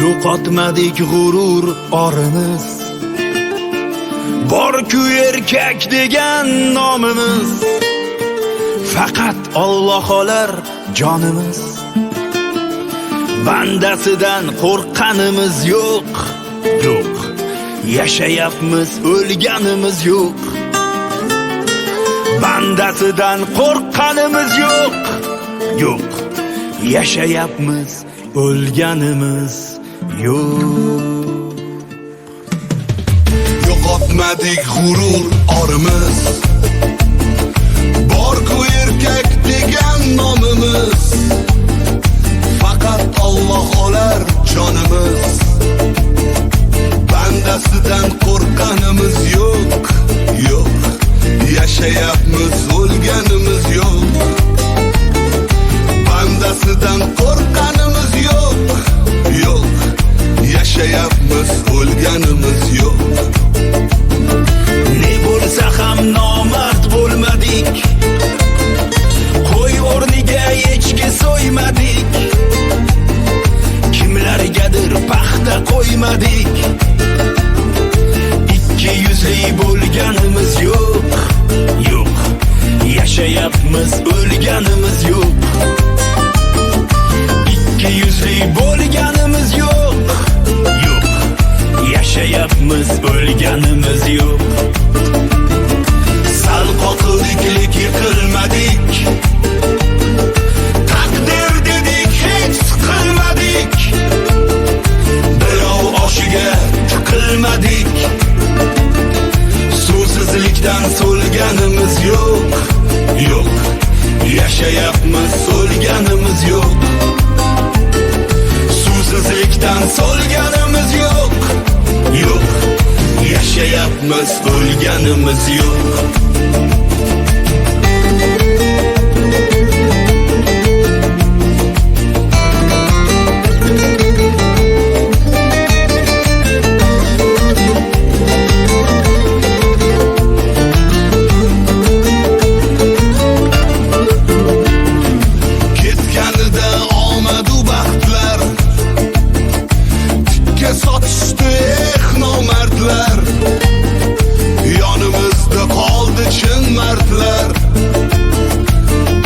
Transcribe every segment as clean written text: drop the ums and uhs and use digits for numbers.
yo'qotmadik g'urur orimiz. Bor-ku erkak degan nomimiz, faqat Alloh olar jonimiz. Bandasidan qo'rqqanimiz yo'q, yo'q. Yashayapmiz, o'lganimiz yo'q. Bandasidan qo'rqqanimiz yo'q, yo'q. Yashayapmiz, o'lganimiz yo'q. Yo'qotmadik g'urur orimiz, bor-ku erkak degan nomimiz, faqat Alloh olar jonimiz. Bandasidan qo'rqqanimiz yo'q, yo'q. Yashayapmiz, o'lganimiz yo'q. Bandasidan qo'rqqanimiz yo'q, yo'q. Yashayapmiz, o'lganimiz yo'q. Ne bo'lsa ham nomard bo'lmadik, qo'y o'rniga echki so'ymadik, kimlargadir paxta qo'ymadik. Ikki yuzli bo'lganimiz yo'q, yo'q. Yashayapmiz, o'lganimiz yo'q. Ikki yuzli bo'lganimiz yo'q, yo'q. Yashayapmiz, o'lganimiz yo'q. Sal qoqildik, yiqilmadik, taqdir dedik, hech siqilmadik. Birov oshiga tiqilmadik. Suvsizlikdan so'lganimiz yo'q, yo'q. Yashayapmiz, so'lganimiz yo'q. Suvsizlikdan so'lganimiz yo'q, yo'q. Yashayapmiz, o'lganimiz yo'q. Ketganida omadu baxtlar, tikka sotishdi nomardlar. Yonimizda qoldi chin mardlar.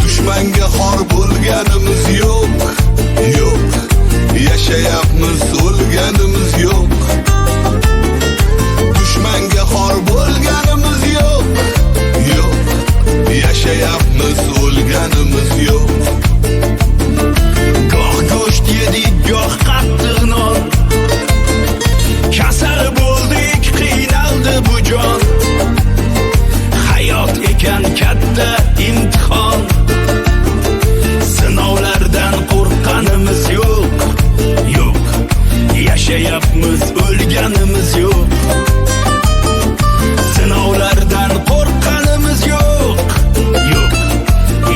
Dushmanga xor bo'lganimiz yo'q, yo'q. Yashayapmiz, o'lganimiz yo'q. Dushmanga xor bo'lganimiz yo'q, yo'q. Yashayapmiz, o'lganimiz yo'q. Goh go'sht yedik, goh qattiq non, kasal bo'ldik, qiynaldi bu jon. Hayot ekan katta imtihon, sinovlardan qo'rqqanimiz yo'q, yo'q. Yashayapmiz, o'lganimiz yo'q. Sinovlardan qo'rqqanimiz yo'q, yo'q.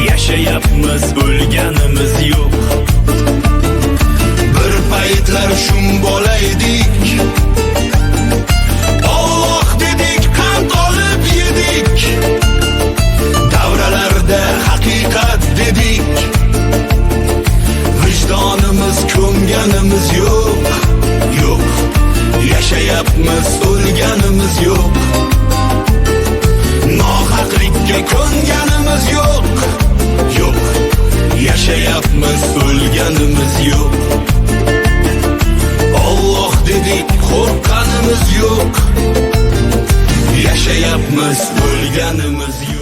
Yashayapmiz, o'lganimiz yo'q. Bir paytlar shumbolaydik, Alloh dedik, qand olib yedik. Davralarda haqiqat dedik, vijdonimiz ko'nganimiz yo'q, yo'q. Yashayapmiz, o'lganimiz yo'q. Nohaqlikka ko'nganimiz yo'q, yo'q. Yashayapmiz, o'lganimiz yo'q. Alloh dedik, qo'rqqanimiz yo'q. Yashayapmiz, o'lganimiz yo'q.